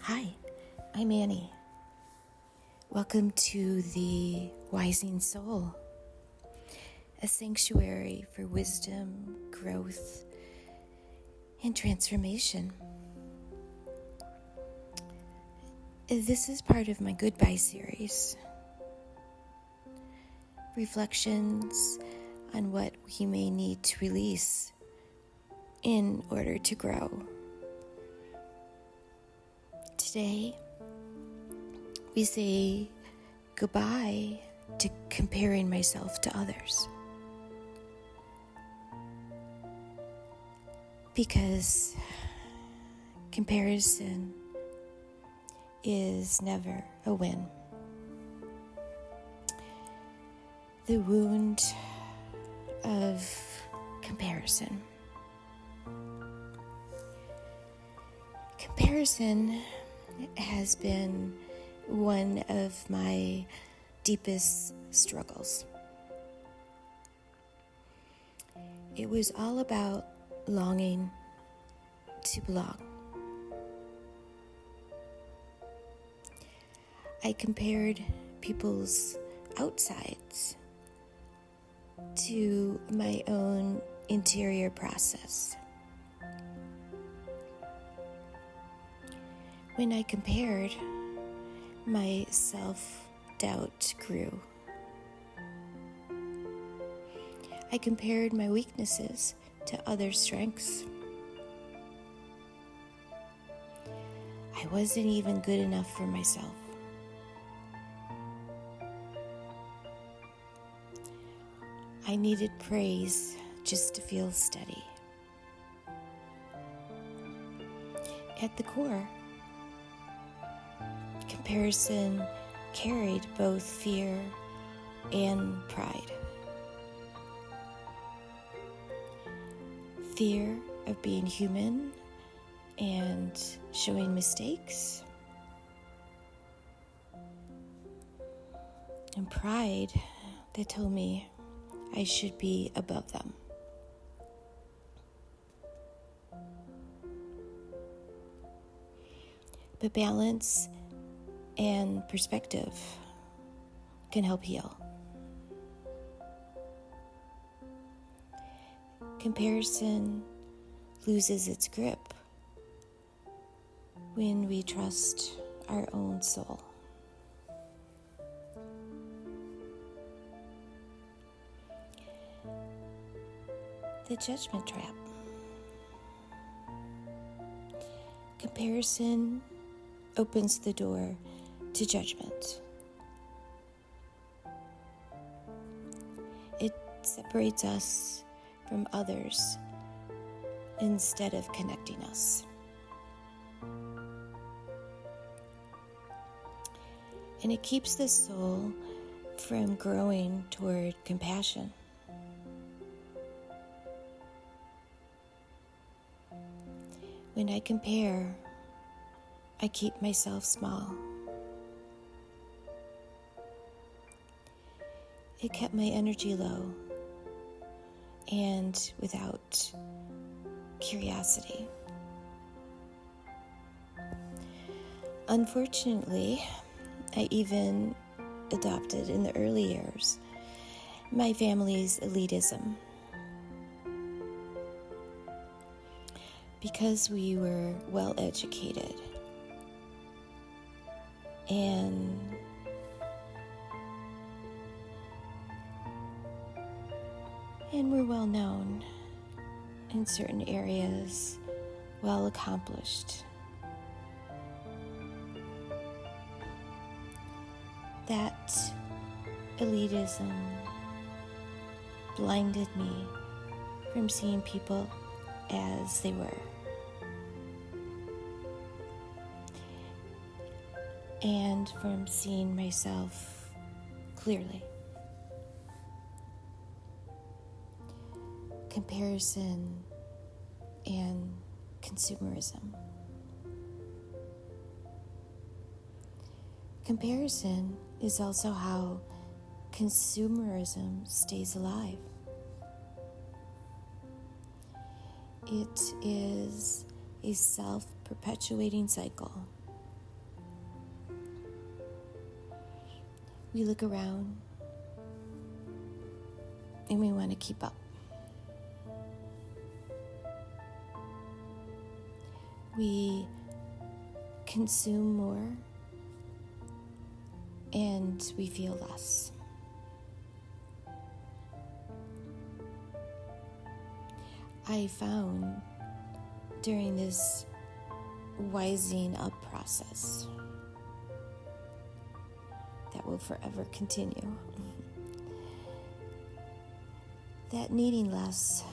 Hi, I'm Annie. Welcome to the Wising Soul, a sanctuary for wisdom, growth, and transformation. This is part of my Goodbye series. Reflections on what we may need to release in order to grow. Today, we say goodbye to comparing myself to others. Because comparison is never a win. The wound of comparison. Comparison has been one of my deepest struggles. It was all about longing to belong. I compared people's outsides to my own interior process. When I compared, my self-doubt grew. I compared my weaknesses to other strengths. I wasn't even good enough for myself. I needed praise just to feel steady. At the core, comparison carried both fear and pride. Fear of being human and showing mistakes, and pride that told me I should be above them. But balance and perspective can help heal. Comparison loses its grip when we trust our own soul. The judgment trap. Comparison opens the door to judgment. It separates us from others instead of connecting us. And it keeps the soul from growing toward compassion. When I compare, I keep myself small. It kept my energy low and without curiosity. Unfortunately, I even adopted in the early years my family's elitism. Because we were well educated and we're well known in certain areas, well accomplished. That elitism blinded me from seeing people as they were, and from seeing myself clearly. Comparison and consumerism. Comparison is also how consumerism stays alive. It is a self-perpetuating cycle We look around and we want to keep up. We consume more and we feel less. I found during this wising up process that will forever continue that needing less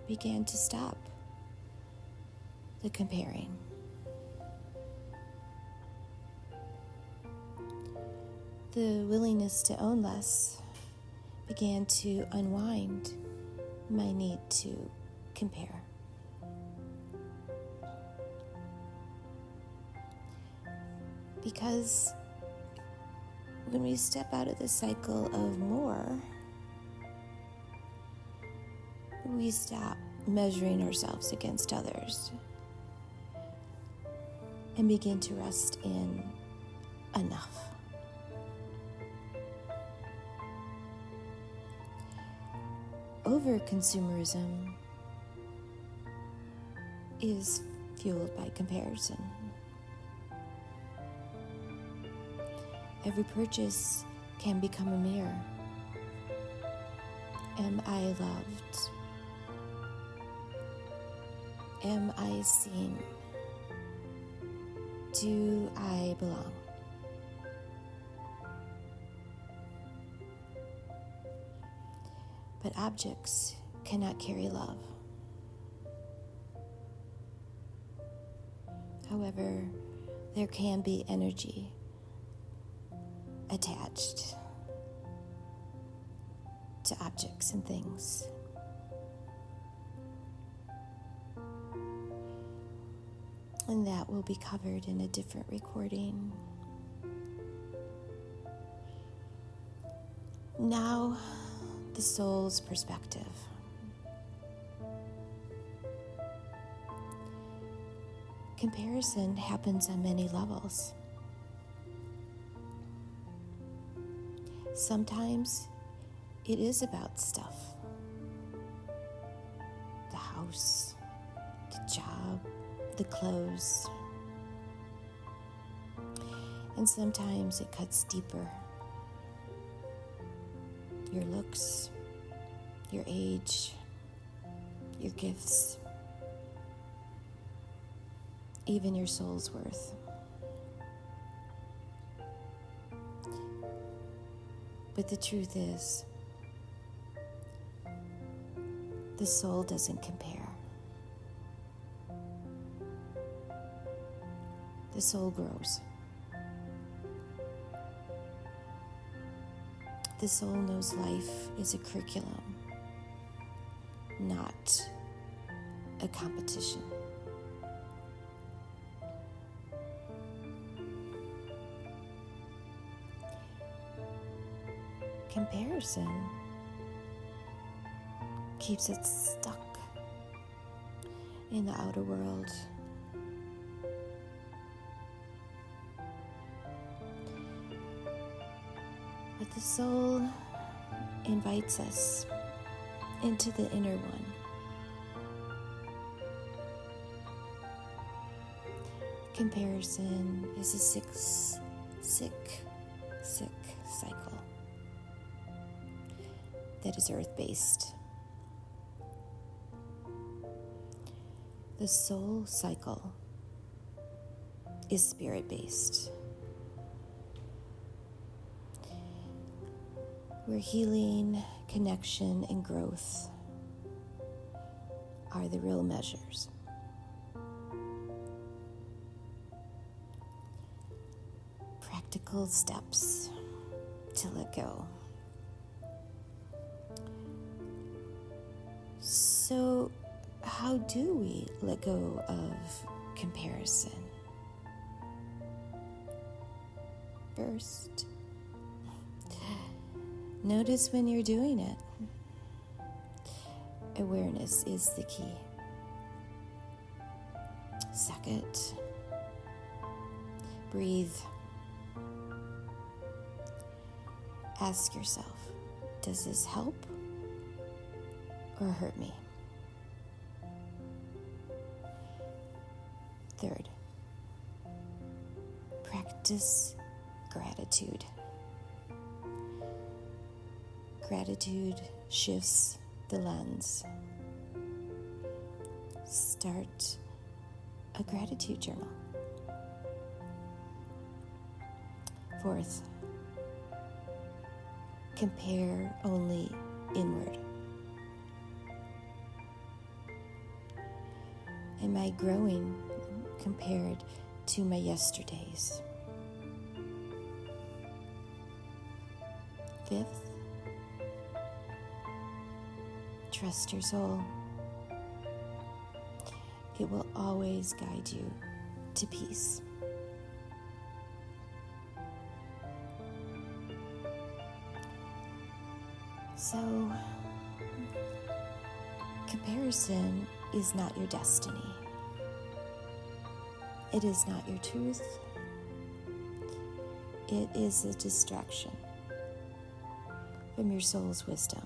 began to stop the comparing. The willingness to own less began to unwind my need to compare. Because when we step out of the cycle of more, we stop measuring ourselves against others and begin to rest in enough. Overconsumerism is fueled by comparison. Every purchase can become a mirror. Am I loved? Am I seen? Do I belong? But objects cannot carry love. However, there can be energy attached to objects and things. And that will be covered in a different recording. Now, the soul's perspective. Comparison happens on many levels. Sometimes it is about stuff. The house, the job, the clothes. And sometimes it cuts deeper. Your looks, your age, your gifts, even your soul's worth. But the truth is, the soul doesn't compare. The soul grows. The soul knows life is a curriculum, not a competition. Comparison keeps it stuck in the outer world. But the soul invites us into the inner one. Comparison is a sick cycle that is earth-based. The soul cycle is spirit-based, where healing, connection, and growth are the real measures. Practical steps to let go. So, how do we let go of comparison? First, notice when you're doing it. Awareness is the key. Second, breathe. Ask yourself, does this help or hurt me? Third, practice gratitude. Gratitude shifts the lens. Start a gratitude journal. Fourth, compare only inward. Am I growing compared to my yesterdays? Fifth, trust your soul. It will always guide you to peace. So, comparison is not your destiny. It is not your truth. It is a distraction from your soul's wisdom.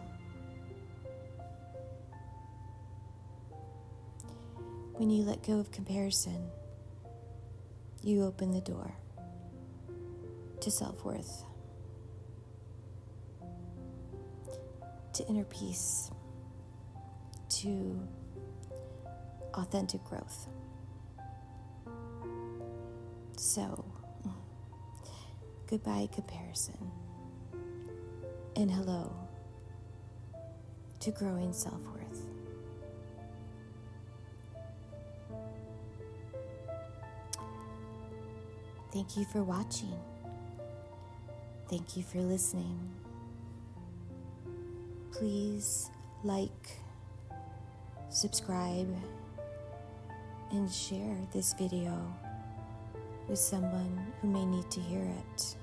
When you let go of comparison, you open the door to self-worth, to inner peace, to authentic growth. So, goodbye comparison, and hello to growing self-worth. Thank you for watching. Thank you for listening. Please like, subscribe, and share this video with someone who may need to hear it.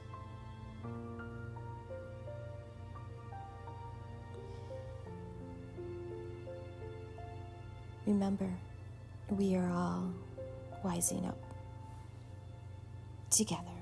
Remember, we are all wising up together.